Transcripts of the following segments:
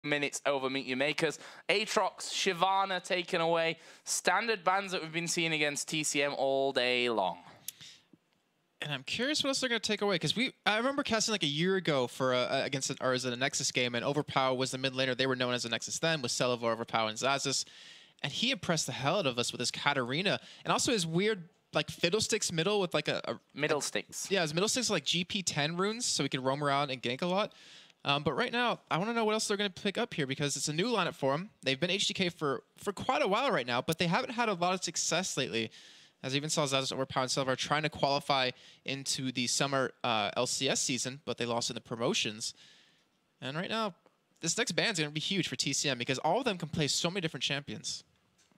minutes over Meet Your Makers. Aatrox, Shyvana taken away. Standard bans that we've been seeing against TCM all day long. And I'm curious what else they're going to take away, because I remember casting like a year ago for against a Nexus game, and Overpow was the mid laner. They were known as a Nexus then, with Celaver, Overpow, and Xaxus. And he impressed the hell out of us with his Katarina, and also his weird like fiddlesticks middle with like a middle sticks. Yeah, his middle sticks are like GP10 runes, so he can roam around and gank a lot. But right now, I want to know what else they're going to pick up here, because it's a new lineup for them. They've been H2K for quite a while right now, but they haven't had a lot of success lately. As I even saw Xaxus, Overpow, and Celaver trying to qualify into the summer LCS season, but they lost in the promotions. And right now, this next ban's going to be huge for TCM, because all of them can play so many different champions.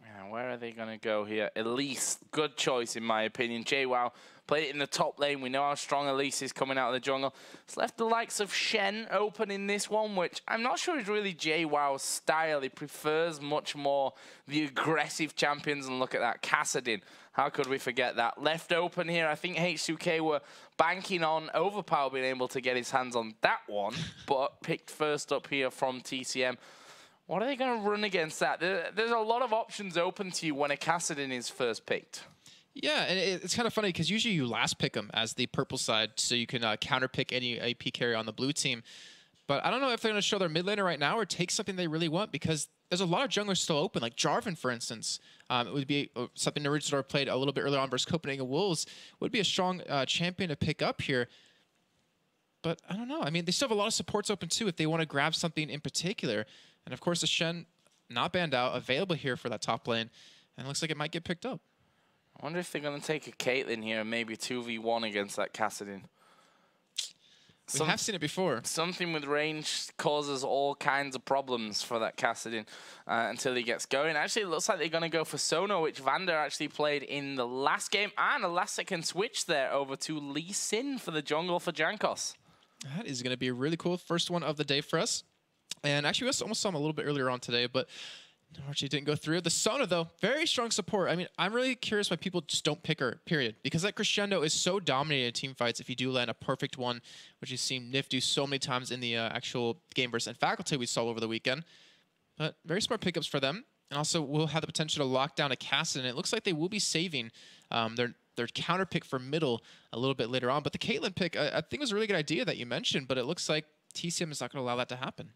Yeah, where are they going to go here? Elise, good choice in my opinion. Jwaow played it in the top lane. We know how strong Elise is coming out of the jungle. It's left the likes of Shen open in this one, which I'm not sure is really Jwow's style. He prefers much more the aggressive champions, and look at that, Kassadin. How could we forget that? Left open here. I think H2K were banking on Overpow being able to get his hands on that one, but picked first up here from TCM. What are they going to run against that? There's a lot of options open to you when a Kassadin is first picked. Yeah, and it's kind of funny because usually you last pick them as the purple side, so you can counter pick any AP carry on the blue team. But I don't know if they're going to show their mid laner right now or take something they really want, because there's a lot of junglers still open, like Jarvan, for instance. It would be something Naruterador played a little bit earlier on versus Copenhagen Wolves. Would be a strong champion to pick up here. But I don't know. I mean, they still have a lot of supports open too if they want to grab something in particular. And of course, the Shen not banned out, available here for that top lane, and it looks like it might get picked up. I wonder if they're going to take a Caitlyn here and maybe 2v1 against that Kassadin. We have seen it before. Something with range causes all kinds of problems for that Kassadin until he gets going. Actually, it looks like they're going to go for Sono, which Vander actually played in the last game, and a last-second switch there over to Lee Sin for the jungle for Jankos. That is going to be a really cool first one of the day for us. And actually, we almost saw him a little bit earlier on today, but unfortunately didn't go through. The Sona, though, very strong support. I mean, I'm really curious why people just don't pick her, period. Because that Crescendo is so dominating in team fights if you do land a perfect one, which you've seen Nif do so many times in the actual game versus and Faculty we saw over the weekend. But very smart pickups for them. And also will have the potential to lock down a Kassadin. And it looks like they will be saving their counter pick for middle a little bit later on. But the Caitlyn pick, I think was a really good idea that you mentioned, but it looks like TCM is not going to allow that to happen.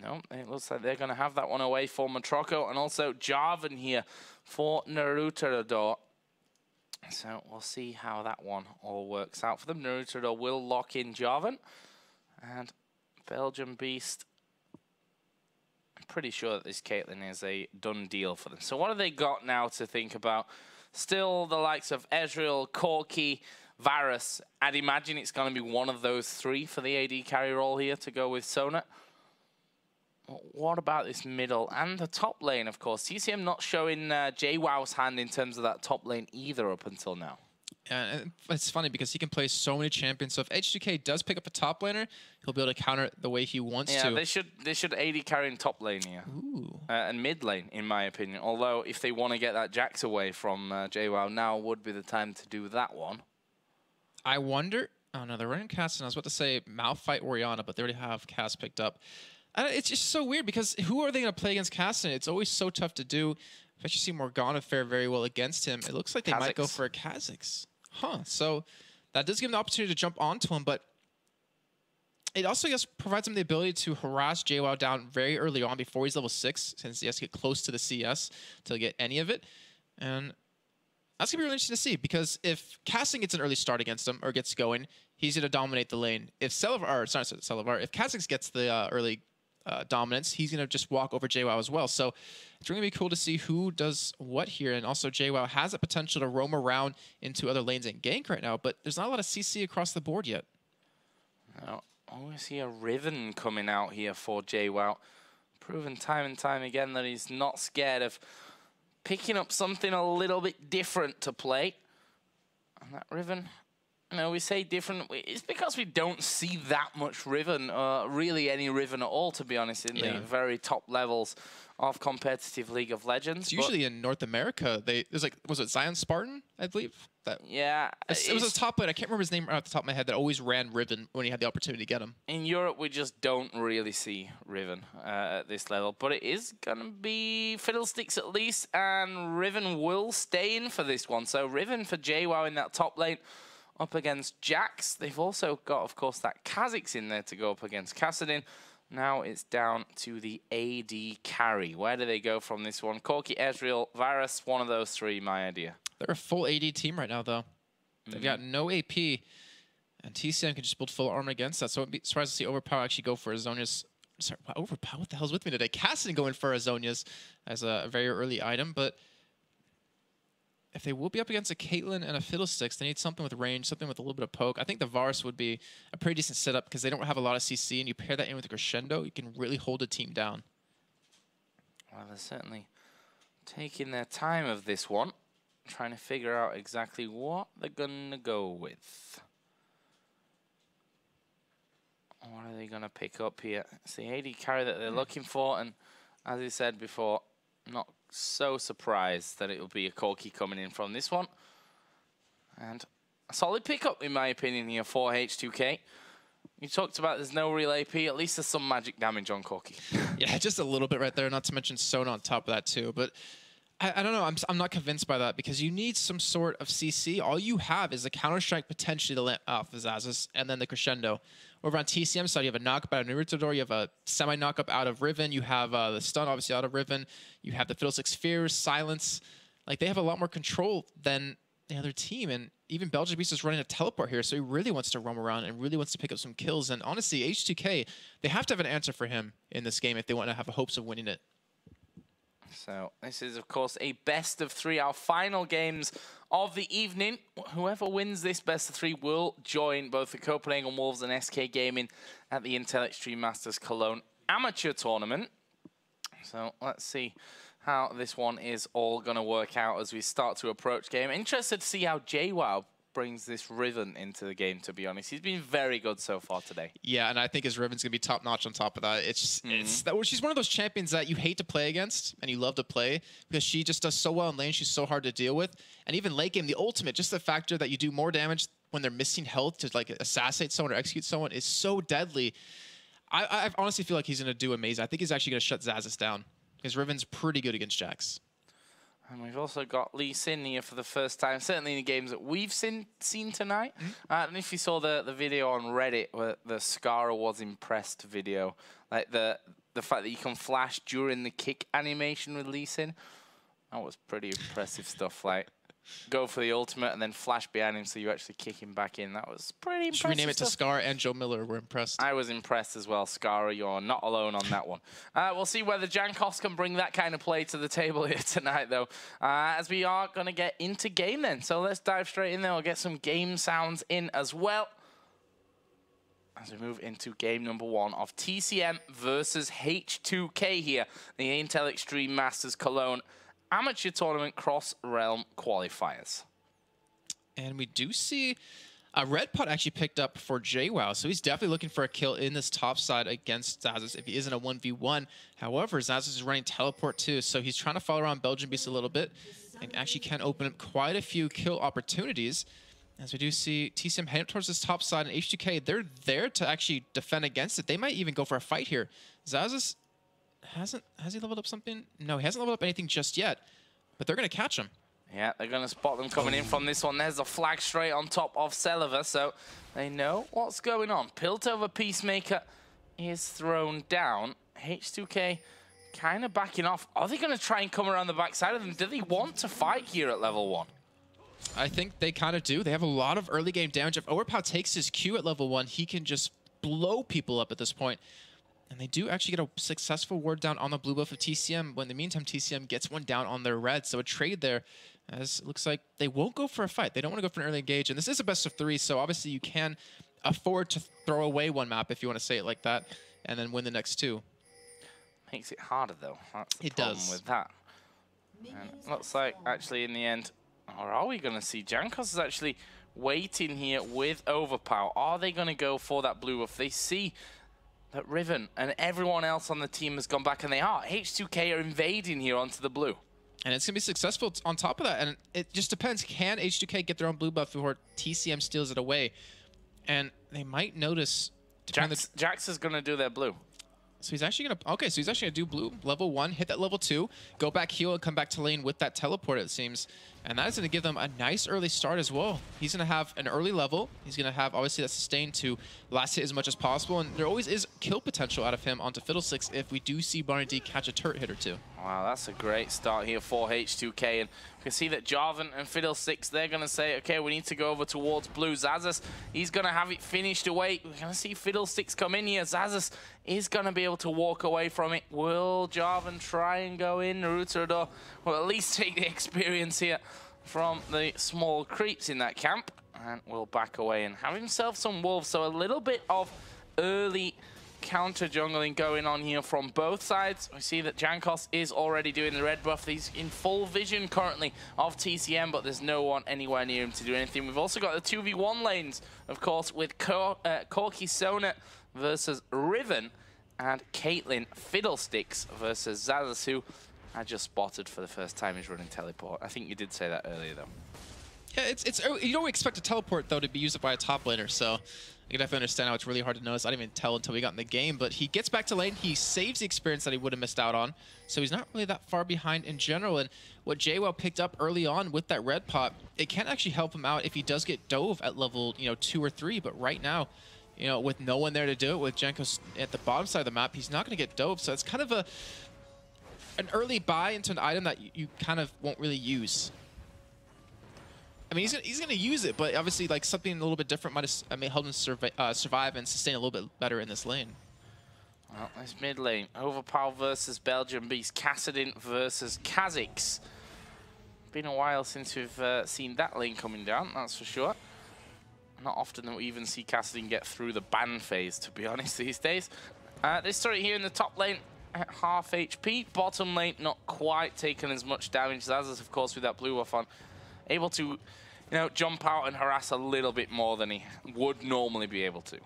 No, it looks like they're going to have that one away for Motroco, and also Jarvan here for Naruterador. So we'll see how that one all works out for them. Naruterador will lock in Jarvan, and Belgianbeast. I'm pretty sure that this Caitlyn is a done deal for them. So what have they got now to think about? Still the likes of Ezreal, Corki, Varus. I'd imagine it's going to be one of those three for the AD carry role here to go with Sona. What about this middle and the top lane, of course? TCM not showing Jwow's hand in terms of that top lane either up until now. And it's funny because he can play so many champions. So if H2K does pick up a top laner, he'll be able to counter the way he wants to. Yeah, they should AD carry in top lane here. And mid lane, in my opinion. Although, if they want to get that Jax away from Jwaow, now would be the time to do that one. I wonder... Oh, no, they're running Cass, and I was about to say Malphite Orianna, but they already have Cass picked up. It's just so weird because who are they going to play against Kassadin? It's always so tough to do. I've actually seen Morgana fare very well against him. It looks like they might go for a Kha'Zix. Huh. So that does give him the opportunity to jump onto him, but it also, I guess, provides him the ability to harass Jwaow down very early on before he's level 6, since he has to get close to the CS to get any of it. And that's going to be really interesting to see, because if Kassadin gets an early start against him or gets going, he's going to dominate the lane. If Celaver, if Kha'Zix gets the early dominance, he's going to just walk over Jwaow as well. So it's really going to be cool to see who does what here. And also Jwaow has the potential to roam around into other lanes and gank right now, but there's not a lot of CC across the board yet. No, always see a Riven coming out here for Jwaow. Proven time and time again that he's not scared of picking up something a little bit different to play. And that Riven... No, we say different. It's because we don't see that much Riven, really any Riven at all, to be honest, in the very top levels of competitive League of Legends. It's usually in North America. There's like, was it Zion Spartan, I believe? Yeah. It was a top lane. I can't remember his name off the top of my head that always ran Riven when he had the opportunity to get him. In Europe, we just don't really see Riven at this level. But it is going to be Fiddlesticks at least. And Riven will stay in for this one. So Riven for Jwaow in that top lane up against Jax. They've also got, of course, that Kha'Zix in there to go up against Kassadin. Now it's down to the AD carry. Where do they go from this one? Corki, Ezreal, Varus, one of those three, my idea. They're a full AD team right now, though. They've got no AP, and TCM can just build full armor against that. So I'd be surprised to see Overpow actually go for Azonius. Sorry, Overpow, what the hell's with me today? Kassadin going for Azonius as a very early item, but if they will be up against a Caitlyn and a Fiddlesticks, they need something with range, something with a little bit of poke. I think the Varus would be a pretty decent setup because they don't have a lot of CC, and you pair that in with a Crescendo, you can really hold a team down. Well, they're certainly taking their time of this one, trying to figure out exactly what they're going to go with. What are they going to pick up here? It's the AD carry that they're looking for, and as I said before, not so surprised that it will be a Corki coming in from this one. And a solid pickup, in my opinion, here for H2K. You talked about there's no real AP. At least there's some magic damage on Corki. Yeah, just a little bit right there, not to mention Sona on top of that, too. But I don't know. I'm not convinced by that because you need some sort of CC. All you have is a Counter-Strike potentially to let off Xaxus and then the Crescendo. Over on TCM side, you have a knock-up out of Naruterador. You have a semi-knock-up out of Riven. You have the stun, obviously, out of Riven. You have the Fiddlesticks Fears, Silence. Like, they have a lot more control than the other team. And even Belgianbeast is running a teleport here, so he really wants to roam around and really wants to pick up some kills. And honestly, H2K, they have to have an answer for him in this game if they want to have hopes of winning it. So this is, of course, a best of three, our final games of the evening. Whoever wins this best of three will join both the Copenhagen Wolves and SK Gaming at the Intel Extreme Masters Cologne Amateur Tournament. So let's see how this one is all going to work out as we start to approach game. Interested to see how Jwaow brings this Riven into the game, to be honest. He's been very good so far today. Yeah, and I think his Riven's going to be top-notch on top of that. She's one of those champions that you hate to play against and you love to play because she just does so well in lane. She's so hard to deal with. And even late game, the ultimate, just the factor that you do more damage when they're missing health to like assassinate someone or execute someone is so deadly. I honestly feel like he's going to do amazing. I think he's actually going to shut Xaxus down because Riven's pretty good against Jax. And we've also got Lee Sin here for the first time, certainly in the games that we've seen tonight. And if you saw the video on Reddit, where the Scara was impressed video, like the fact that you can flash during the kick animation with Lee Sin, that was pretty impressive stuff. Like, go for the ultimate and then flash behind him so you actually kick him back in. That was pretty impressive. Should we name it to Scar and Joe Miller? We're impressed. I was impressed as well. Scara, you're not alone on that one. We'll see whether Jankos can bring that kind of play to the table here tonight, though, as we are going to get into game then. So let's dive straight in there. We'll get some game sounds in as well as we move into game number one of TCM versus H2K here, the Intel Extreme Masters Cologne Amateur Tournament Cross-Realm Qualifiers. And we do see a red pot actually picked up for Jwaow, so he's definitely looking for a kill in this top side against Xaxus if he isn't a 1v1. However, Xaxus is running teleport too, so he's trying to follow around Belgianbeast a little bit and actually can open up quite a few kill opportunities. As we do see TCM heading towards this top side, and H2K, they're there to actually defend against it. They might even go for a fight here. Xaxus has he leveled up something? No, he hasn't leveled up anything just yet, but they're going to catch him. Yeah, they're going to spot them coming in from this one. There's a flag straight on top of Celaver, so they know what's going on. Piltover Peacemaker is thrown down. H2K kind of backing off. Are they going to try and come around the backside of them? Do they want to fight here at level 1? I think they kind of do. They have a lot of early game damage. If Overpow takes his Q at level 1, he can just blow people up at this point. And they do actually get a successful ward down on the blue buff of TCM, but in the meantime, TCM gets one down on their red. So a trade there, as it looks like they won't go for a fight. They don't want to go for an early engage. And this is a best of 3, so obviously you can afford to throw away one map, if you want to say it like that, and then win the next 2. Makes it harder, though. That's the it problem does. with that. And it looks like, actually, in the end, or are we going to see Jankos is actually waiting here with Overpow? Are they going to go for that blue buff? They see that Riven and everyone else on the team has gone back, and they are. H2K are invading here onto the blue. And it's going to be successful on top of that. And it just depends. Can H2K get their own blue buff before TCM steals it away? And they might notice... Jax is going to do their blue. So he's actually going to... Okay, so he's actually going to do blue, level 1, hit that level 2, go back heal, and come back to lane with that teleport, it seems. And that is going to give them a nice early start as well. He's going to have an early level. He's going to have, obviously, that sustain to last hit as much as possible. And there always is kill potential out of him onto Fiddlesticks if we do see BarneyD catch a turret hit or two. Wow, that's a great start here for H2K. And we can see that Jwaow and Fiddlesticks, they're going to say, okay, we need to go over towards blue. Xaxus, he's going to have it finished away. We're going to see Fiddlesticks come in here. Xaxus is going to be able to walk away from it. Will Jwaow try and go in? Naruterador will at least take the experience here from the small creeps in that camp, and will back away and have himself some wolves. So a little bit of early counter jungling going on here from both sides. We see that Jankos is already doing the red buff. He's in full vision currently of TCM, but there's no one anywhere near him to do anything. We've also got the 2v1 lanes, of course, with Corki Sonnet versus Riven, and Caitlyn Fiddlesticks versus Xaxus, who I just spotted for the first time is running teleport. I think you did say that earlier, though. Yeah, you don't expect a teleport, though, to be used by a top laner, so I can definitely understand how it's really hard to notice. I didn't even tell until we got in the game, but he gets back to lane. He saves the experience that he would have missed out on, so he's not really that far behind in general. And what Jwaow picked up early on with that red pot, it can actually help him out if he does get dove at level 2 or 3, but right now, with no one there to do it, with Jankos at the bottom side of the map, he's not going to get dove, so it's kind of an early buy into an item that you kind of won't really use. I mean, he's gonna use it, but obviously, like, something a little bit different might help him survive and sustain a little bit better in this lane. Well, this mid lane, Overpow versus Belgianbeast, Kassadin versus Kha'Zix. Been a while since we've seen that lane coming down, that's for sure. Not often that we even see Kassadin get through the ban phase, to be honest, these days. This turret here in the top lane, at half HP. Bottom lane, not quite taking as much damage as us, of course, with that blue buff on. Able to, jump out and harass a little bit more than he would normally be able to.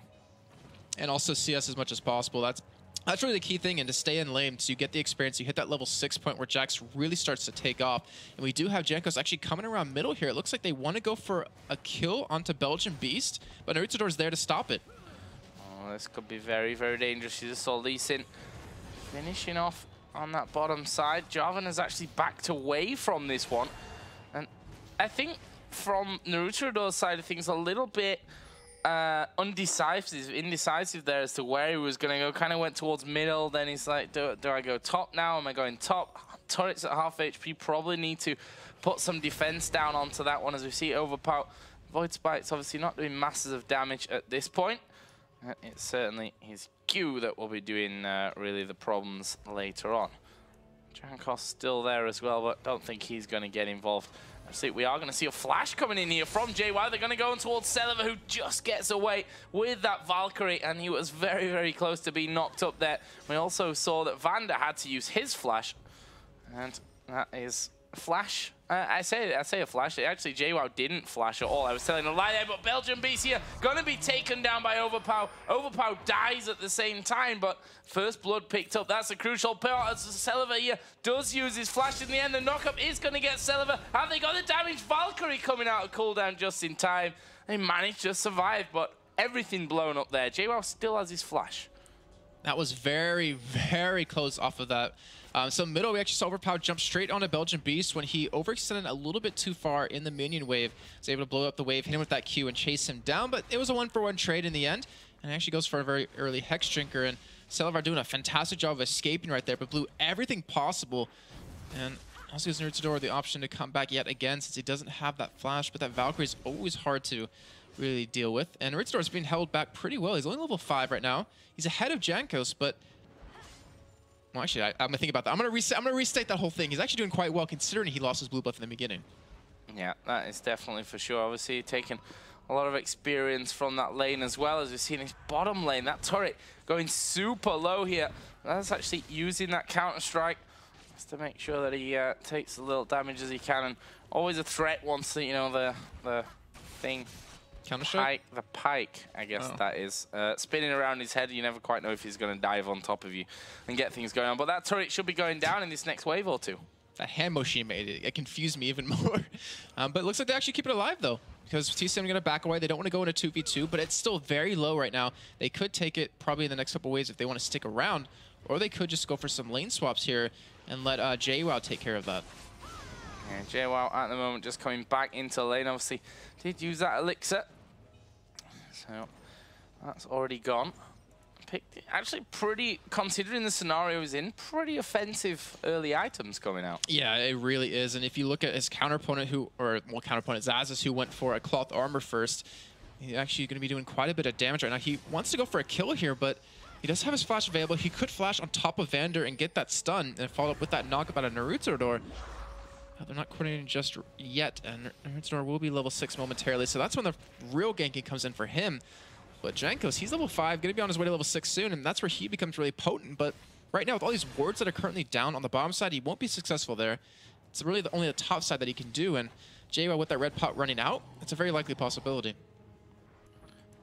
And also CS as much as possible. That's really the key thing, and to stay in lane, so you get the experience, you hit that level 6 point where Jax really starts to take off. And we do have Jankos actually coming around middle here. It looks like they want to go for a kill onto Belgianbeast, but Naruterador's there to stop it. Oh, this could be very, very dangerous. You just saw Lee Sin finishing off on that bottom side. Jwaow has actually backed away from this one. And I think from Naruterador's side of things, a little bit indecisive there as to where he was going to go. Kind of went towards middle, then he's like, do I go top now? Am I going top? Turrets at half HP, probably need to put some defense down onto that one, as we see Overpow. Void Spike's obviously not doing masses of damage at this point. It's certainly his Q that will be doing really the problems later on. Jankos still there as well, but don't think he's going to get involved. See, we are going to see a flash coming in here from Jwaow. They're going to go in towards Celaver, who just gets away with that Valkyrie, and he was very, very close to being knocked up there. We also saw that Vander had to use his flash, and that is a flash. I say a flash. Actually, Jwaow didn't flash at all. I was telling a lie there, but Belgianbeast here going to be taken down by Overpow. Overpow dies at the same time, but first blood picked up. That's a crucial part as Celaver here does use his flash in the end. The knockup is going to get Celaver. Have they got the damage? Valkyrie coming out of cooldown just in time. They managed to survive, but everything blown up there. Jwaow still has his flash. That was very, very close off of that. So middle, we actually saw Overpow jump straight onto Belgianbeast when he overextended a little bit too far in the minion wave. Was able to blow up the wave, hit him with that Q, and chase him down. But it was a 1-for-1 trade in the end. And he actually goes for a very early Hex Drinker. And Celaver doing a fantastic job of escaping right there, but blew everything possible. And also gives Naruterador the option to come back yet again since he doesn't have that flash. But that Valkyrie is always hard to really deal with. And Naruterador is being held back pretty well. He's only level 5 right now. He's ahead of Jankos, but... Well, actually, I'm gonna think about that. I'm gonna restate that whole thing. He's actually doing quite well considering he lost his blue buff in the beginning. Yeah, that is definitely for sure. Obviously, taking a lot of experience from that lane as well, as we've seen his bottom lane. That turret going super low here. That's actually using that counter strike just to make sure that he takes as little damage as he can, and always a threat once the thing. Counter-strike? The pike, I guess that is. Spinning around his head, you never quite know if he's going to dive on top of you and get things going on. But that turret should be going down in this next wave or two. that hand motion he made, it confused me even more. But it looks like they actually keep it alive, though, because TCM are going to back away. They don't want to go into 2v2, but it's still very low right now. They could take it probably in the next couple waves if they want to stick around, or they could just go for some lane swaps here and let Jwaow take care of that. Yeah, Jwaow at the moment just coming back into lane. Obviously, did use that elixir. So that's already gone. Picked actually pretty, considering the scenario he's in, pretty offensive early items coming out. Yeah, it really is. And if you look at his counter-opponent Xaxus, who went for a cloth armor first, he's actually going to be doing quite a bit of damage right now. He wants to go for a kill here, but he does have his flash available. He could flash on top of Vander and get that stun and follow up with that knock out of Naruterador. They're not coordinating just yet, and Naruterador will be level 6 momentarily, so that's when the real ganking comes in for him. But Jankos, he's level 5, going to be on his way to level 6 soon, and that's where he becomes really potent. But right now, with all these wards that are currently down on the bottom side, he won't be successful there. It's really only the top side that he can do, and Jwaow with that red pot running out, it's a very likely possibility.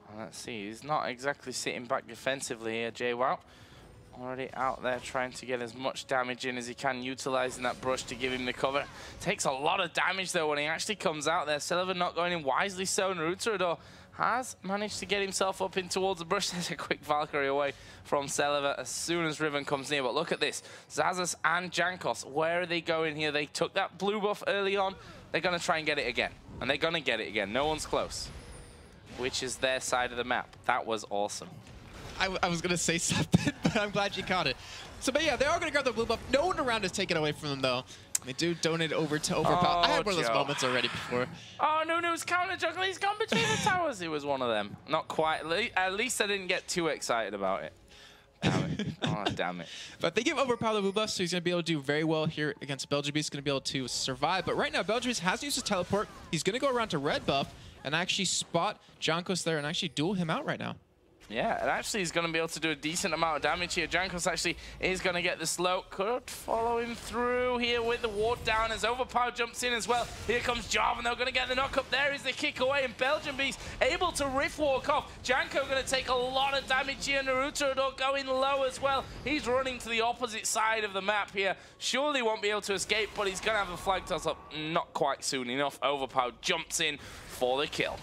Well, let's see, he's not exactly sitting back defensively here, Jwaow. Already out there trying to get as much damage in as he can, utilizing that brush to give him the cover. Takes a lot of damage, though, when he actually comes out there. Celaver not going in wisely so. Naruterador has managed to get himself up in towards the brush. There's a quick Valkyrie away from Celaver as soon as Riven comes near. But look at this. Xaxus and Jankos, where are they going here? They took that blue buff early on. They're going to try and get it again. And they're going to get it again. No one's close. Which is their side of the map. That was awesome. I was going to say something, but I'm glad you caught it. So, but yeah, they are going to grab the blue buff. No one around is taken away from them, though. They do donate over to Overpow. I had one of those moments already before. Oh, Nunu's counter juggling. He's gone between the towers. It was one of them. Not quite. At least I didn't get too excited about it. Damn it. Oh, damn it. But they give Overpow the blue buff, so he's going to be able to do very well here against Belgianbeast. He's going to be able to survive. But right now, Belgianbeast has used his teleport. He's going to go around to red buff and actually spot Jankos there and actually duel him out right now. Yeah, and actually he's going to be able to do a decent amount of damage here. Jankos actually is going to get the slow. Could follow him through here with the ward down as Overpow jumps in as well. Here comes Jwaow, and they're going to get the knock up. There is the kick away, and Belgianbeast able to riff walk off. Janko going to take a lot of damage here. Naruterador going low as well. He's running to the opposite side of the map here. Surely won't be able to escape, but he's going to have a flag toss up not quite soon enough. Overpow jumps in for the kill.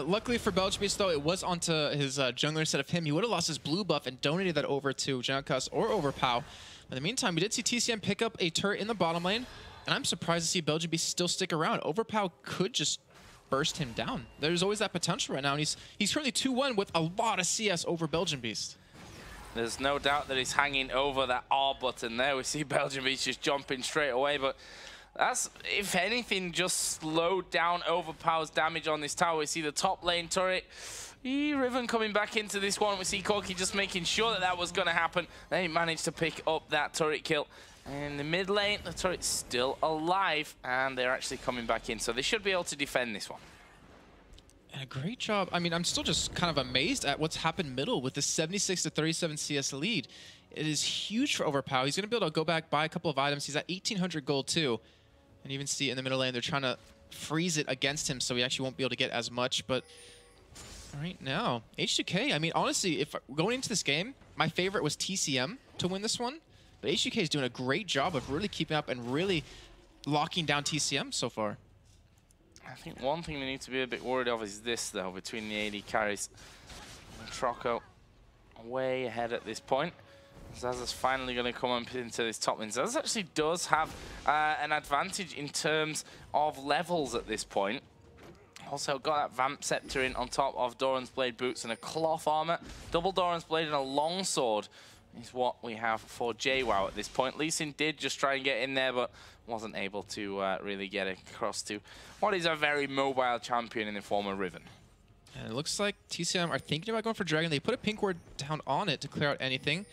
Luckily for Belgianbeast, though, it was onto his jungler instead of him. He would have lost his blue buff and donated that over to Jankos or Overpow. In the meantime, we did see TCM pick up a turret in the bottom lane, and I'm surprised to see Belgianbeast still stick around. Overpow could just burst him down. There's always that potential right now, and he's currently 2-1 with a lot of CS over Belgianbeast. There's no doubt that he's hanging over that R button there. We see Belgianbeast just jumping straight away, but that's, if anything, just slowed down Overpow's damage on this tower. We see the top lane turret. Riven coming back into this one. We see Corky just making sure that that was going to happen. They managed to pick up that turret kill. And in the mid lane, the turret's still alive, and they're actually coming back in. So they should be able to defend this one. And a great job. I mean, I'm still just kind of amazed at what's happened middle with the 76-37 CS lead. It is huge for Overpow. He's going to be able to go back, buy a couple of items. He's at 1,800 gold, too. And even see in the middle lane, they're trying to freeze it against him, so he actually won't be able to get as much. But right now, H2K, I mean, honestly, if going into this game, my favorite was TCM to win this one. But H2K is doing a great job of really keeping up and really locking down TCM so far. I think one thing we need to be a bit worried of is this, though, between the AD carries. Motroco way ahead at this point. Xaxus finally going to come up into this top lane. Xaxus actually does have an advantage in terms of levels at this point. Also got that Vamp Scepter in on top of Doran's Blade boots and a cloth armor. Double Doran's Blade and a long sword is what we have for Jwaow at this point. Lee Sin did just try and get in there, but wasn't able to really get across to what is a very mobile champion in the form of Riven. And it looks like TCM are thinking about going for Dragon. They put a pink ward down on it to clear out anything.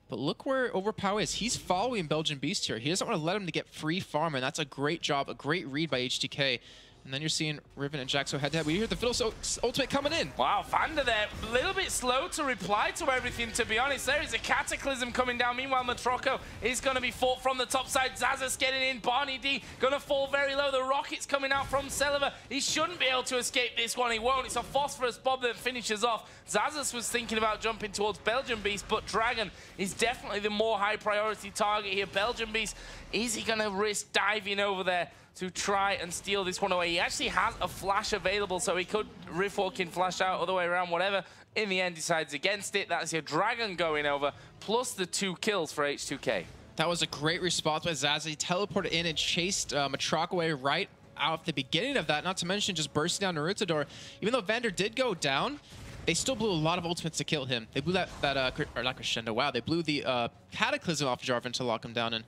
But look where Overpow is. He's following Belgianbeast here. He doesn't want to let him to get free farm, and that's a great job, a great read by H2K. And then you're seeing Riven and Jwaow head-to-head. We hear the Fiddle ultimate coming in. Wow, Vander there, a little bit slow to reply to everything, to be honest. There is a Cataclysm coming down. Meanwhile, Motroco is going to be fought from the top side. Xaxus getting in. BarneyD going to fall very low. The rocket's coming out from Celaver. He shouldn't be able to escape this one. He won't. It's a phosphorus bomb that finishes off. Xaxus was thinking about jumping towards Belgianbeast, but Dragon is definitely the more high priority target here. Belgianbeast, is he going to risk diving over there to try and steal this one away? He actually has a flash available, so he could riff walk in, flash out, other way around, whatever. In the end, decides against it. That's your Dragon going over, plus the 2 kills for H2K. That was a great response by Xaxus. He teleported in and chased Motroco away right out at the beginning of that, not to mention just bursting down Naruterador. Even though Vander did go down, they still blew a lot of ultimates to kill him. They blew or not Crescendo, wow. They blew the Cataclysm off Jarvan to lock him down. And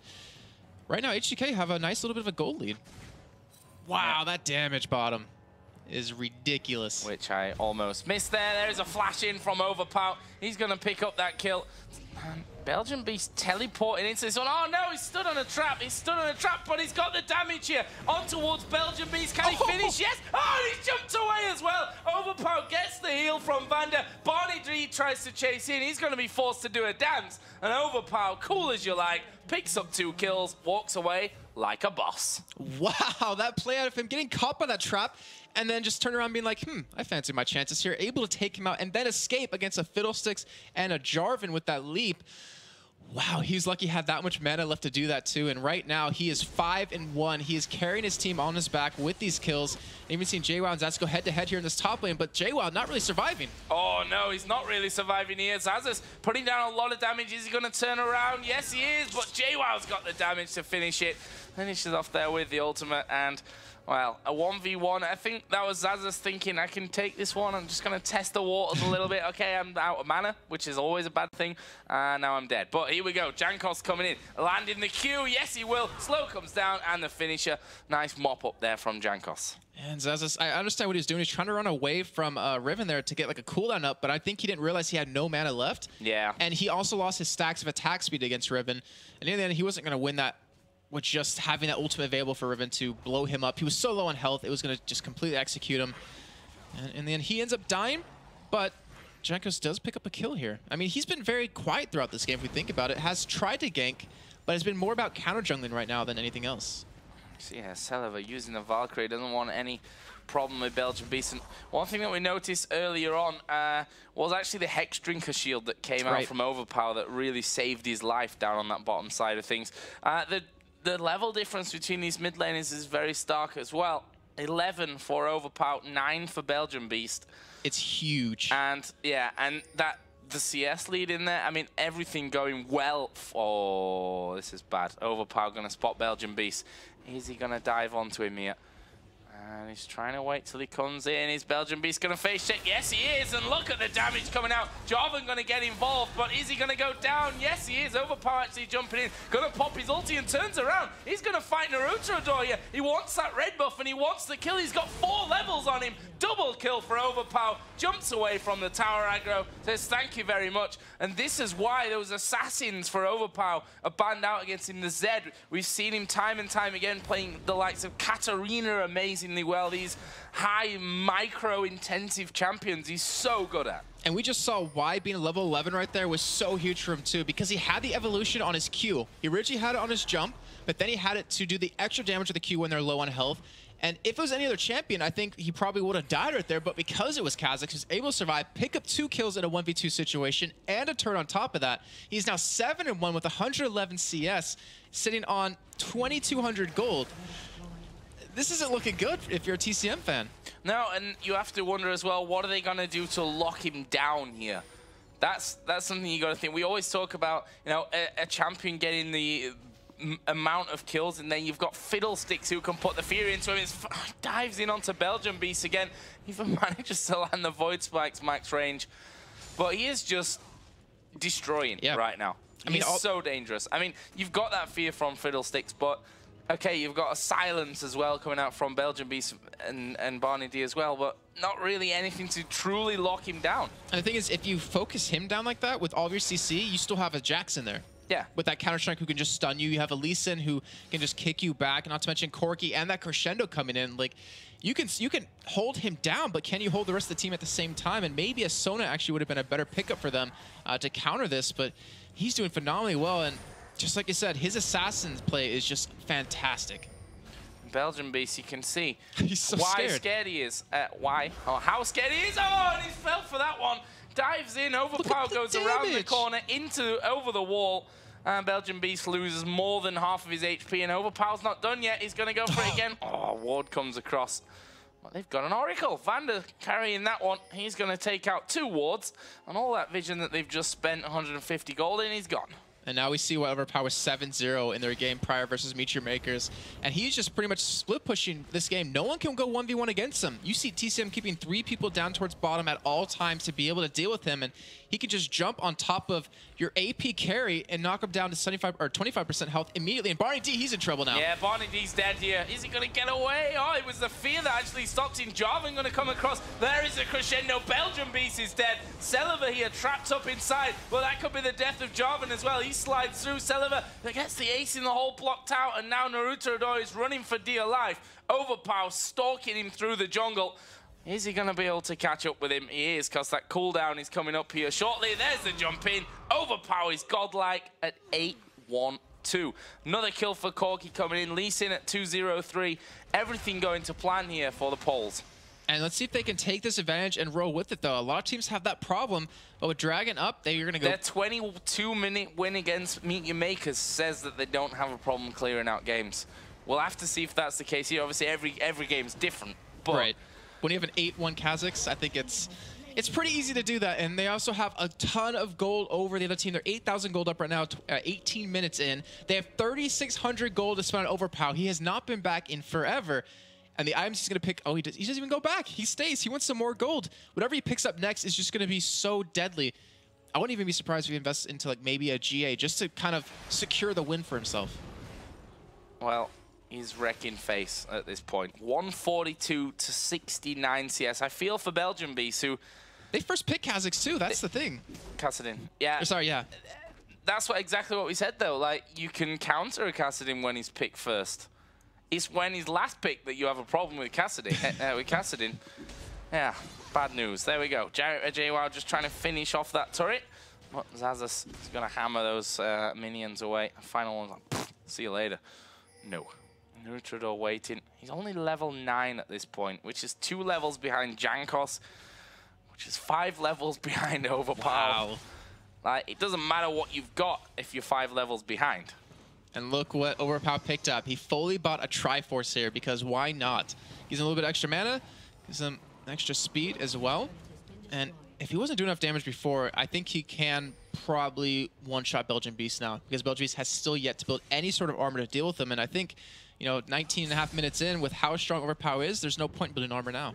right now, H2K have a nice little bit of a gold lead. Wow, that damage bottom is ridiculous. Which I almost missed there. There's a flash in from Overpow. He's going to pick up that kill. Belgianbeast teleporting into this one. Oh no, he stood on a trap. He stood on a trap, but he's got the damage here. On towards Belgianbeast. Can he finish? Yes. Oh, he's jumped away as well. Overpow gets the heal from Vander. BarneyD tries to chase in. He's going to be forced to do a dance. And Overpow, cool as you like, picks up 2 kills, walks away like a boss. Wow, that play out of him getting caught by that trap and then just turn around being like, I fancy my chances here. Able to take him out and then escape against a Fiddlesticks and a Jarvan with that leap. Wow, he's lucky he had that much mana left to do that too. And right now, he is 5-1. He is carrying his team on his back with these kills. Even seen Jwaow and Xaxus go head-to-head here in this top lane, but Jwaow not really surviving. Oh no, he's not really surviving here. Xaxus putting down a lot of damage. Is he going to turn around? Yes, he is, but Jwow's got the damage to finish it. Finishes off there with the ultimate, and well, a 1v1. I think that was Xaxus thinking, I can take this one. I'm just going to test the waters a little bit. Okay, I'm out of mana, which is always a bad thing. Now I'm dead. But here we go. Jankos coming in. Landing the Q. Yes, he will. Slow comes down, and the finisher. Nice mop up there from Jankos. And Xaxus, I understand what he's doing. He's trying to run away from Riven there to get like a cooldown up, but I think he didn't realize he had no mana left. Yeah. And he also lost his stacks of attack speed against Riven. And in the end, he wasn't going to win that with just having that ultimate available for Riven to blow him up. He was so low on health, it was going to just completely execute him. And in the end, he ends up dying, but Jankos does pick up a kill here. I mean, he's been very quiet throughout this game, if we think about it. Has tried to gank, but has been more about counter-jungling right now than anything else. So yeah, Celaver using the Valkyrie, doesn't want any problem with Belgianbeast. And one thing that we noticed earlier on was actually the Hex Drinker shield that came out from Overpow that really saved his life down on that bottom side of things. The level difference between these mid laners is very stark as well. 11 for Overpow, 9 for Belgianbeast. It's huge. And yeah, and that the CS lead in there, I mean, everything going well. Oh, this is bad. Overpow going to spot Belgianbeast. Is he going to dive onto him here? And he's trying to wait till he comes in. Is Belgianbeast going to face check? Yes, he is. And look at the damage coming out. Jarvan going to get involved, but is he going to go down? Yes, he is. Overpow actually jumping in. Going to pop his ulti and turns around. He's going to fight Naruterador here. He wants that red buff and he wants the kill. He's got 4 levels on him. Double kill for Overpow. Jumps away from the tower aggro. Says thank you very much. And this is why those assassins for Overpow are banned out against him. The Zed, we've seen him time and time again playing the likes of Katarina amazingly well. These high micro intensive champions he's so good at. And we just saw why being a level 11 right there was so huge for him too, because he had the evolution on his Q. He originally had it on his jump, but then he had it to do the extra damage to the Q when they're low on health. And if it was any other champion, I think he probably would have died right there, but because it was Kha'Zix, he was able to survive, pick up 2 kills in a 1v2 situation, and a turn on top of that. He's now 7-1 with 111 CS, sitting on 2,200 gold. This isn't looking good if you're a TCM fan. No, and you have to wonder as well, what are they going to do to lock him down here? That's something you got to think. We always talk about, you know, a champion getting the amount of kills, and then you've got Fiddlesticks who can put the fear into him. He dives in onto Belgianbeast again. Even manages to land the Void Spikes max range. But he is just destroying right now. I mean, he's so dangerous. I mean, you've got that fear from Fiddlesticks, but okay, you've got a silence as well coming out from Belgianbeast and BarneyD as well, but not really anything to truly lock him down. And the thing is, if you focus him down like that with all of your CC, you still have a Jax in there. Yeah. With that counter strike who can just stun you. You have a Lee Sin who can just kick you back, not to mention Corki and that Crescendo coming in. Like, you can hold him down, but can you hold the rest of the team at the same time? And maybe a Sona actually would have been a better pickup for them to counter this, but he's doing phenomenally well. And just like you said, his Assassin's play is just fantastic. Belgianbeast, you can see He's so why scared he is. Why? Oh, how scared he is. Oh, and he fell for that one. Dives in, Overpow goes around the corner, over the wall. And Belgianbeast loses more than half of his HP, and Overpow's not done yet. He's going to go for it again. Oh, Ward comes across. Well, they've got an Oracle. Vander carrying that one. He's going to take out 2 wards, and all that vision that they've just spent 150 gold in, he's gone. And now we see what Overpow was 7-0 in their game prior versus Meteor Makers. And he's just pretty much split pushing this game. No one can go 1v1 against him. You see TCM keeping 3 people down towards bottom at all times to be able to deal with him. And he can just jump on top of your AP carry and knock him down to 75 or 25% health immediately. And BarneyD, he's in trouble now. Yeah, BarneyD's dead here. Is he going to get away? Oh, it was the fear that actually stopped him. Jwaow going to come across. There is a Crescendo. Belgianbeast is dead. Celaver here trapped up inside. Well, that could be the death of Jwaow as well. He slides through. Celaver that gets the ace in the hole blocked out, and now Naruterador is running for dear life. Overpow stalking him through the jungle. Is he going to be able to catch up with him? He is, because that cooldown is coming up here shortly. There's the jump in. Overpow is godlike at 8-1-2. Another kill for Corki coming in. Lee Sin at 2-0-3. Everything going to plan here for the Poles. And let's see if they can take this advantage and roll with it, though. A lot of teams have that problem, but with Dragon up, they're going to go... Their 22-minute win against Meteor Makers says that they don't have a problem clearing out games. We'll have to see if that's the case here. Obviously, every game's different, but... Right. When you have an 8-1 Kha'Zix, I think it's pretty easy to do that. And they also have a ton of gold over the other team. They're 8,000 gold up right now, 18 minutes in. They have 3,600 gold to spend on Overpow. He has not been back in forever. And the items he's going to pick, he doesn't even go back. He stays. He wants some more gold. Whatever he picks up next is just going to be so deadly. I wouldn't even be surprised if he invests into like maybe a GA just to kind of secure the win for himself. Well, he's wrecking face at this point. 142 to 69 CS. I feel for Belgianbeast, who... They first picked Kha'Zix too, that's the thing. Kassadin. Yeah. Or, sorry, yeah. That's exactly what we said, though. Like, you can counter a Kassadin when he's picked first. It's when he's last picked that you have a problem with Kassadin. Yeah, bad news. There we go. Jwaow just trying to finish off that turret. But Xaxus is going to hammer those minions away. Final one's like, see you later. No. Naruterador waiting. He's only level 9 at this point, which is 2 levels behind Jankos, which is 5 levels behind Overpow. Wow. Like, it doesn't matter what you've got if you're 5 levels behind. And look what Overpow picked up. He fully bought a Triforce here because why not? Gives him a little bit extra mana, gives him extra speed as well. And if he wasn't doing enough damage before, I think he can probably one-shot Belgianbeast now because Belgianbeast has still yet to build any sort of armor to deal with him. And I think, you know, 19.5 minutes in with how strong Overpow is, there's no point in building armor now.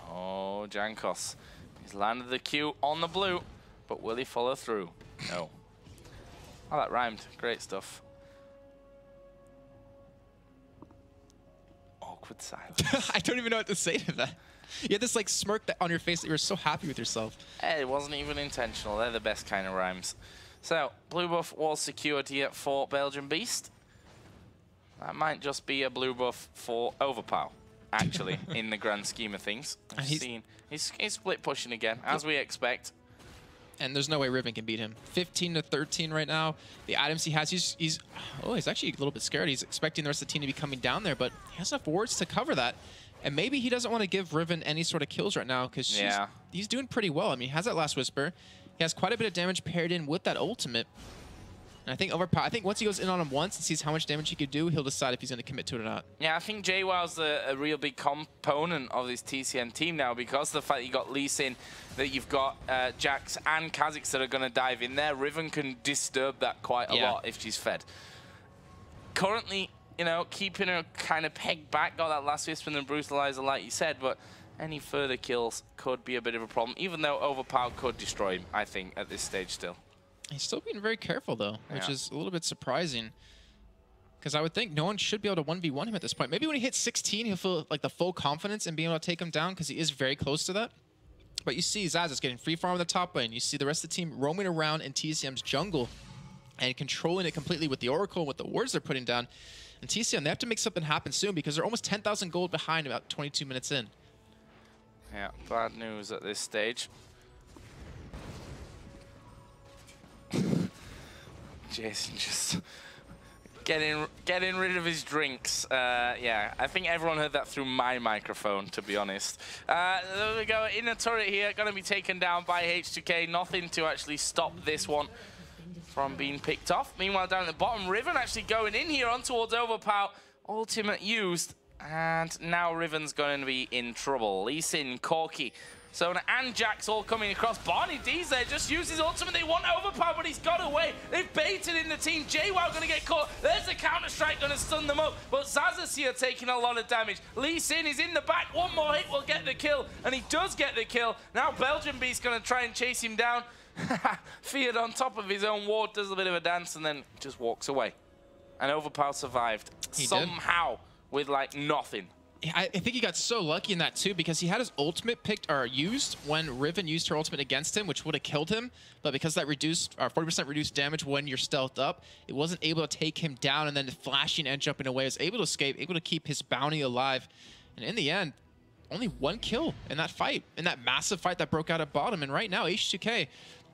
Oh, Jankos. He's landed the Q on the blue, but will he follow through? No. Oh, that rhymed. Great stuff. Awkward silence. I don't even know what to say to that. You had this like smirk on your face that you were so happy with yourself. It wasn't even intentional. They're the best kind of rhymes. So, blue buff was secured here for Belgianbeast. That might just be a blue buff for Overpow, actually, in the grand scheme of things. He's split pushing again, as we expect. And there's no way Riven can beat him. 15 to 13 right now. The items he has, he's actually a little bit scared. He's expecting the rest of the team to be coming down there, but he has enough wards to cover that. And maybe he doesn't want to give Riven any sort of kills right now because he's doing pretty well. I mean, he has that Last Whisper. He has quite a bit of damage paired in with that ultimate. And I think Overpow, once he goes in on him once and sees how much damage he could do, he'll decide if he's going to commit to it or not. Yeah, I think Jwaw's a real big component of this TCM team now because of the fact you got Lee Sin, that you've got Jax and Kha'Zix that are going to dive in there. Riven can disturb that quite a lot if she's fed. Currently, you know, keeping her kind of pegged back, got that Last Whisper and then Brutalizer like you said, but any further kills could be a bit of a problem, even though Overpow could destroy him, I think, at this stage still. He's still being very careful, though, which is a little bit surprising. Because I would think no one should be able to 1v1 him at this point. Maybe when he hits 16, he'll feel like the full confidence in being able to take him down because he is very close to that. But you see Xaxus getting free farm on the top lane. You see the rest of the team roaming around in TCM's jungle. and controlling it completely with the Oracle and with the wards they're putting down. And TCM, they have to make something happen soon because they're almost 10,000 gold behind about 22 minutes in. Yeah, bad news at this stage. Jason just getting rid of his drinks. Yeah, I think everyone heard that through my microphone, to be honest. There we go, inner turret here, going to be taken down by H2K. Nothing to actually stop this one from being picked off. Meanwhile, down at the bottom, Riven actually going in here on towards Overpow. Ultimate used, and now Riven's going to be in trouble. Lee Sin, Corki, Sona and Jax all coming across. BarneyD's there, just used his ultimate. They want Overpow, but he's got away. They've baited in the team. Jwaow going to get caught. There's the counter-strike going to stun them up. But Xaxus here taking a lot of damage. Lee Sin is in the back. One more hit will get the kill, and he does get the kill. Now Belgianbeast going to try and chase him down. Feared on top of his own ward, does a bit of a dance, and then just walks away. And Overpow survived. He somehow, with like nothing. I think he got so lucky in that too because he had his ultimate picked or used when Riven used her ultimate against him, which would have killed him. But because that reduced 40% reduced damage when you're stealthed up, it wasn't able to take him down, and then flashing and jumping away was able to escape, able to keep his bounty alive. And in the end, only one kill in that fight, in that massive fight that broke out at bottom. And right now, H2K,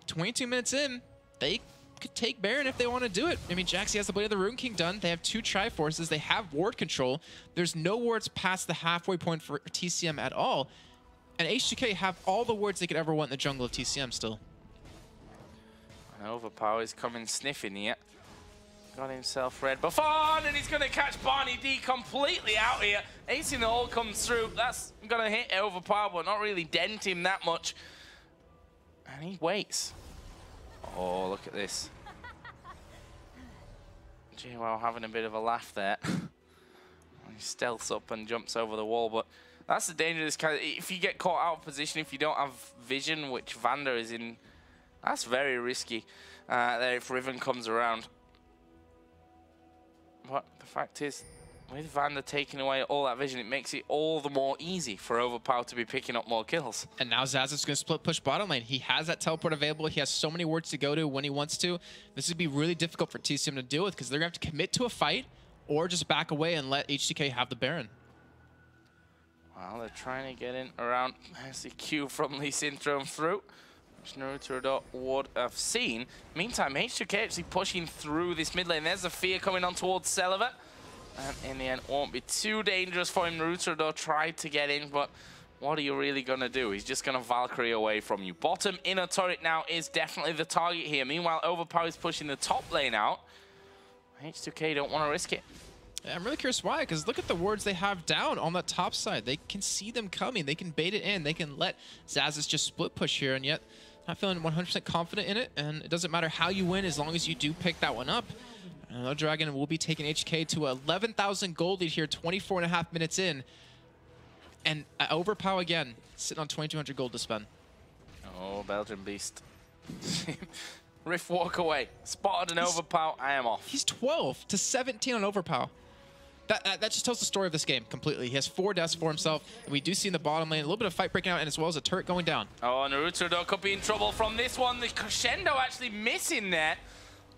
22 minutes in, they could take Baron if they want to do it. I mean, Jaxie has the Blade of the Rune King done. They have 2 Triforces. They have ward control. There's no wards past the halfway point for TCM at all. And H2K have all the wards they could ever want in the jungle of TCM still. And Overpow is coming sniffing here. Got himself red buff on, and he's going to catch BarneyD completely out here. Ace in the hole comes through. That's going to hit Overpow, but not really dent him that much. And he waits. Oh, look at this. Jwaow having a bit of a laugh there. He stealths up and jumps over the wall, but that's the danger of this kind of, if you get caught out of position, if you don't have vision, which Vander is in, that's very risky there if Riven comes around. But the fact is, with Vander taking away all that vision, it makes it all the more easy for Overpow to be picking up more kills. And now Xaxus is going to split push bottom lane. He has that teleport available. He has so many wards to go to when he wants to. This would be really difficult for TCM to deal with because they're going to have to commit to a fight or just back away and let H2K have the Baron. Well, they're trying to get in around. There's the Q from Lee Sin thrown through, which Naruterador would have seen. Meantime, H2K actually pushing through this mid lane. There's the fear coming on towards Celaver. And in the end, won't be too dangerous for him. Naruterador tried to get in, but what are you really going to do? He's just going to Valkyrie away from you. Bottom inner turret now is definitely the target here. Meanwhile, Overpow is pushing the top lane out. H2K don't want to risk it. Yeah, I'm really curious why, because look at the wards they have down on that top side. They can see them coming. They can bait it in. They can let Xaxus just split push here, and yet not feeling 100% confident in it. And it doesn't matter how you win as long as you do pick that one up. Another Dragon will be taking HK to 11,000 gold lead here, 24.5 minutes in. And Overpow again, sitting on 2,200 gold to spend. Oh, Belgianbeast. Rift walk away. Spotted an Overpow, I am off. He's 12 to 17 on Overpow. That just tells the story of this game completely. He has 4 deaths for himself, and we do see in the bottom lane a little bit of fight breaking out, and as well as a turret going down. Oh, Naruterador could be in trouble from this one. The crescendo actually missing there.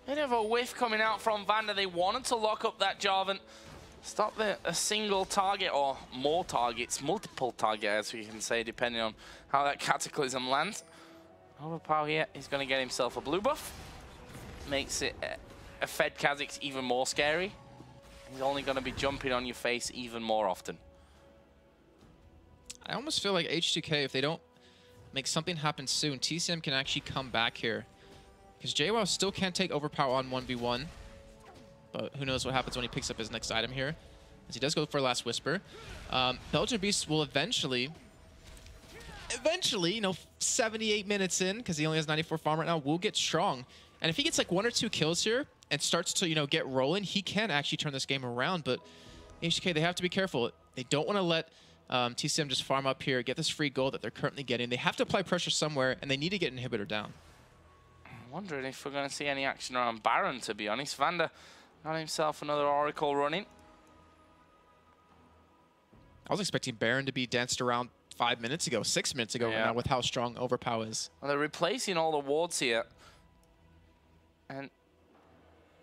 Bit of a whiff coming out from Vander. They wanted to lock up that Jarvan, stop a single target or more targets, multiple targets as we can say, depending on how that Cataclysm lands. Overpow here, he's going to get himself a blue buff. Makes it a fed Kha'Zix even more scary. He's only going to be jumping on your face even more often. I almost feel like H2K, if they don't make something happen soon, TCM can actually come back here. Because Jwaow still can't take Overpow on 1v1. But who knows what happens when he picks up his next item here. As he does go for a last Whisper. Belgianbeast will eventually, you know, 78 minutes in, because he only has 94 farm right now, will get strong. And if he gets like 1 or 2 kills here and starts to, you know, get rolling, he can actually turn this game around. But H2K, they have to be careful. They don't want to let TCM just farm up here, get this free gold that they're currently getting. They have to apply pressure somewhere, and they need to get Inhibitor down. Wondering if we're going to see any action around Baron, to be honest. Vander got himself another Oracle running. I was expecting Baron to be danced around 5 minutes ago, 6 minutes ago, right now, with how strong Overpow is. Well, they're replacing all the wards here. And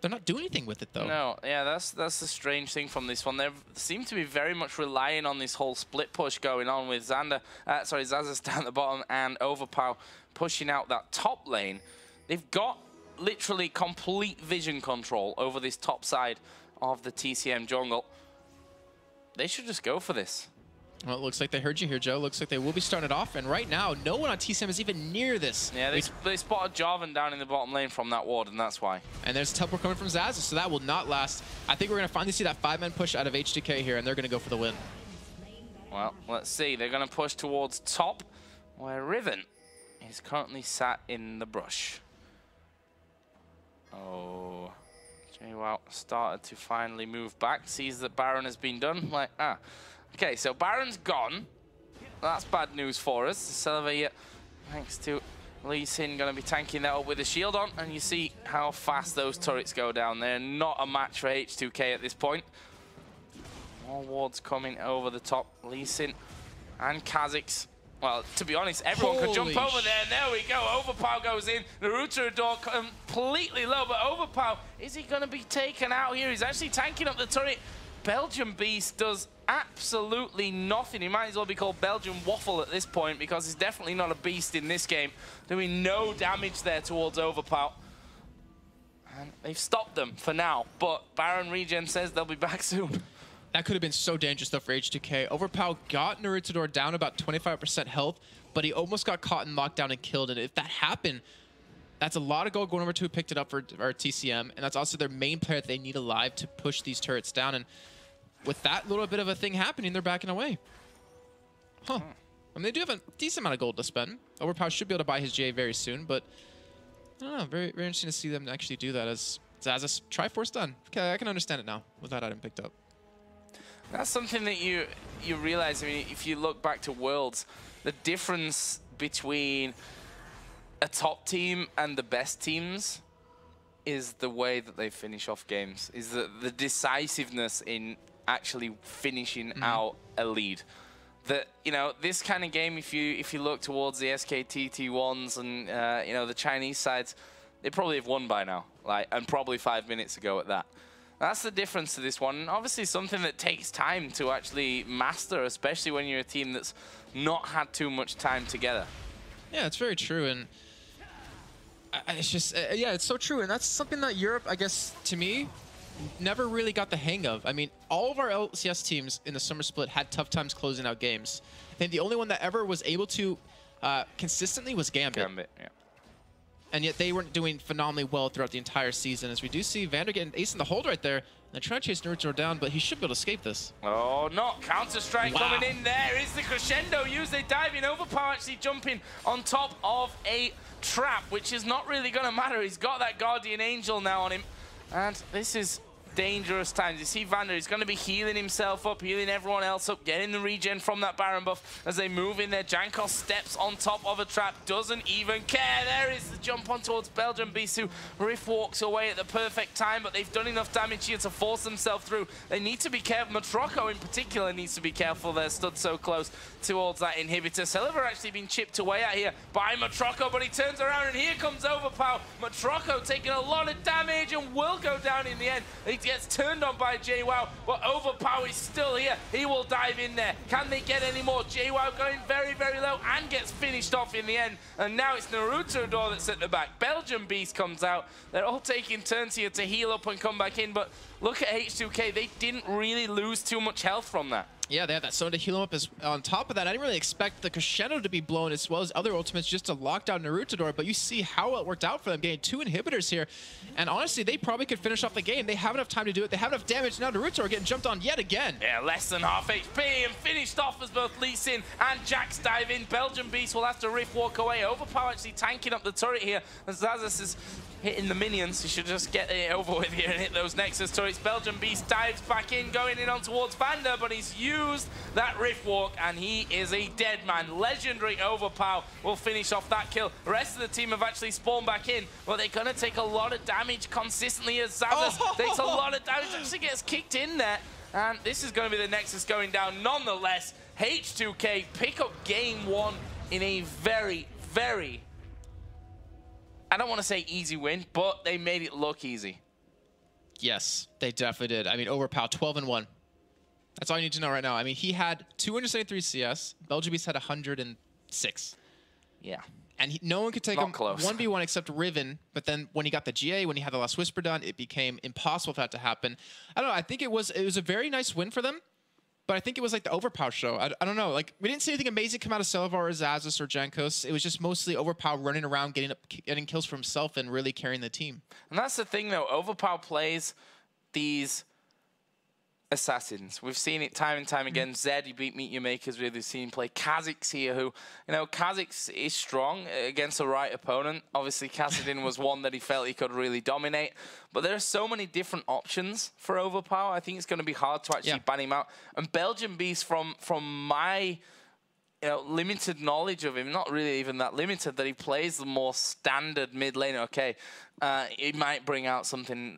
They're not doing anything with it, though. No, yeah, that's the strange thing from this one. They seem to be very much relying on this whole split push going on with Xaxus down the bottom and Overpow pushing out that top lane. They've got literally complete vision control over this top side of the TCM jungle. They should just go for this. Well, it looks like they heard you here, Joe. Looks like they will be starting it off, and right now, no one on TCM is even near this. Yeah, they spotted Jwaow down in the bottom lane from that ward, and that's why. And there's teleport coming from Xaxus, so that will not last. I think we're going to finally see that 5-man push out of H2k here, and they're going to go for the win. Well, let's see. They're going to push towards top, where Riven is currently sat in the brush. Oh, Jwaow started to finally move back, sees that Baron has been done. Like, okay, so Baron's gone. That's bad news for us. Celaver here, thanks to Lee Sin, going to be tanking that up with a shield on, and you see how fast those turrets go down. They're not a match for H2k at this point. More wards coming over the top. Lee Sin and Kha'Zix. Well, to be honest, everyone could jump over there, and there we go. Overpow goes in. Naruterador completely low, but Overpow, is he going to be taken out here? He's actually tanking up the turret. Belgianbeast does absolutely nothing. He might as well be called Belgian Waffle at this point, because he's definitely not a beast in this game. Doing no damage there towards Overpow. And they've stopped them for now, but Baron Regen says they'll be back soon. That could have been so dangerous, though, for H2k. Overpow got Naruterador down about 25% health, but he almost got caught in lockdown and killed. And if that happened, that's a lot of gold going over to who picked it up for our TCM. And that's also their main player that they need alive to push these turrets down. And with that little bit of a thing happening, they're backing away. Huh. I mean, they do have a decent amount of gold to spend. Overpow should be able to buy his GA very soon, but I don't know. Very, very interesting to see them actually do that as Xaxus Triforce done. Okay, I can understand it now with that item picked up. That's something that you realize. I mean, if you look back to Worlds, the difference between a top team and the best teams is the way that they finish off games, is the decisiveness in actually finishing out a lead. That, you know, this kind of game, if you look towards the SKTT1s and you know, the Chinese sides, they probably have won by now, like, and probably 5 minutes ago at that. That's the difference to this one, and obviously something that takes time to actually master, especially when you're a team that's not had too much time together. Yeah, it's very true, and it's just, yeah, it's so true, and that's something that Europe, I guess, to me, never really got the hang of. I mean, all of our LCS teams in the summer split had tough times closing out games. I think the only one that ever was able to consistently was Gambit. Yeah. And yet they weren't doing phenomenally well throughout the entire season. As we do see Vander getting ace in the hold right there. They're trying to chase Naruterador down, but he should be able to escape this. Oh, no. Counter-Strike coming in there. Is the crescendo used? They dive in. Overpow actually jumping on top of a trap, which is not really going to matter. He's got that Guardian Angel now on him. And this is dangerous times. You see Vander, he's going to be healing himself up, healing everyone else up, getting the regen from that Baron buff as they move in there. Jankos steps on top of a trap, doesn't even care. There is the jump on towards Belgianbeast, who Riff walks away at the perfect time, but they've done enough damage here to force themselves through. They need to be careful. Motroco in particular needs to be careful. They're stood so close towards that inhibitor. Celaver actually been chipped away at here by Motroco, but he turns around and here comes Overpow. Motroco taking a lot of damage and will go down in the end. He gets turned on by Jwaow, but Overpow is still here. He will dive in there. Can they get any more? Jwaow going very, very low and gets finished off in the end. And now it's Naruterador that's at the back. Belgianbeast comes out. They're all taking turns here to heal up and come back in, but look at H2k. They didn't really lose too much health from that. Yeah, they had that Sona to heal him up. On top of that, I didn't really expect the crescendo to be blown as well as other ultimates just to lock down Naruterador, but you see how it worked out for them, getting 2 inhibitors here. And honestly, they probably could finish off the game. They have enough time to do it. They have enough damage. Now Naruterador getting jumped on yet again. Yeah, less than half HP and finished off as both Lee Sin and Jax dive in. Belgianbeast will have to Riff walk away. Overpow actually tanking up the turret here as Xaxus is hitting the minions. He should just get it over with here and hit those Nexus turrets. Belgianbeast dives back in, going in on towards Vander, but he's used that Rift Walk, and he is a dead man. Legendary Overpow will finish off that kill. The rest of the team have actually spawned back in, but they're going to take a lot of damage consistently as Xaxus takes a lot of damage, actually gets kicked in there. And this is going to be the Nexus going down. Nonetheless, H2k pick up game 1 in a very, very, I don't want to say easy win, but they made it look easy. Yes, they definitely did. I mean, Overpow 12-1. That's all you need to know right now. I mean, he had 273 CS. Belgianbeast had 106. Yeah. And no one could take him close. 1v1 except Riven. But then when he got the GA, when he had the last Whisper done, it became impossible for that to happen. I don't know. I think it was a very nice win for them. But I think it was like the Overpow show. I don't know. Like, we didn't see anything amazing come out of Celaver or Xaxus or Jankos. It was just mostly Overpow running around, getting kills for himself and really carrying the team. And that's the thing, though. Overpow plays these assassins. We've seen it time and time again. Zed, he beat Meet Your Makers. We've seen him play Kha'Zix here, who, you know, Kha'Zix is strong against the right opponent. Obviously, Kassadin was one that he felt he could really dominate. But there are so many different options for Overpow. I think it's going to be hard to actually ban him out. And Belgianbeast, from my limited knowledge of him, not really even that limited, that he plays the more standard mid lane. Okay, he might bring out something.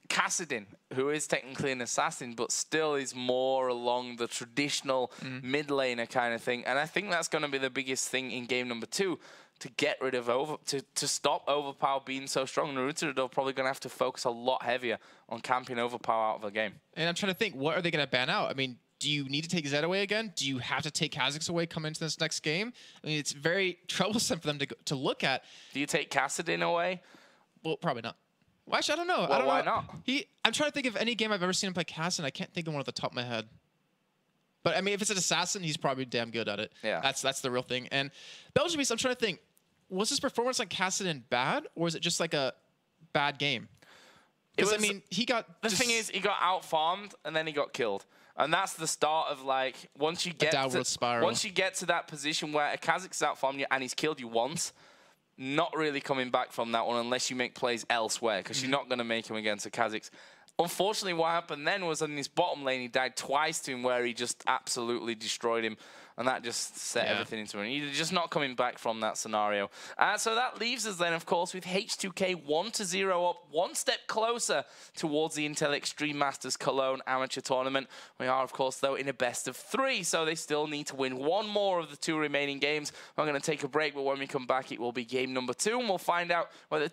Kassadin, who is technically an assassin, but still is more along the traditional mid laner kind of thing. And I think that's going to be the biggest thing in game number 2, to get rid of to stop Overpow being so strong. Naruterador probably going to have to focus a lot heavier on camping Overpow out of the game. And I'm trying to think, what are they going to ban out? I mean, do you need to take Zed away again? Do you have to take Kha'Zix away coming into this next game? I mean, it's very troublesome for them to look at. Do you take Kassadin away? Well, probably not. Well, actually, I don't know. Well, I don't why know. not? I'm trying to think of any game I've ever seen him play Kassadin. I can't think of one off the top of my head. But I mean, if it's an assassin, he's probably damn good at it. Yeah. That's the real thing. And Belgianbeast, I'm trying to think, was his performance on Kassadin bad, or was it just like a bad game? Because I mean, he got. The thing is, he got out farmed and then he got killed. And that's the start of, like, once you get to that position where a Kha'Zix out farmed you and he's killed you once, not really coming back from that one unless you make plays elsewhere, because you're not going to make him against a Kha'Zix. Unfortunately, what happened then was in his bottom lane, he died twice to him, where he just absolutely destroyed him. And that just set everything into him. He's just not coming back from that scenario. So that leaves us then, of course, with H2K 1-0 up, one step closer towards the Intel Extreme Masters Cologne Amateur Tournament. We are, of course, though, in a best of 3, so they still need to win one more of the 2 remaining games. I'm going to take a break, but when we come back, it will be game number 2, and we'll find out whether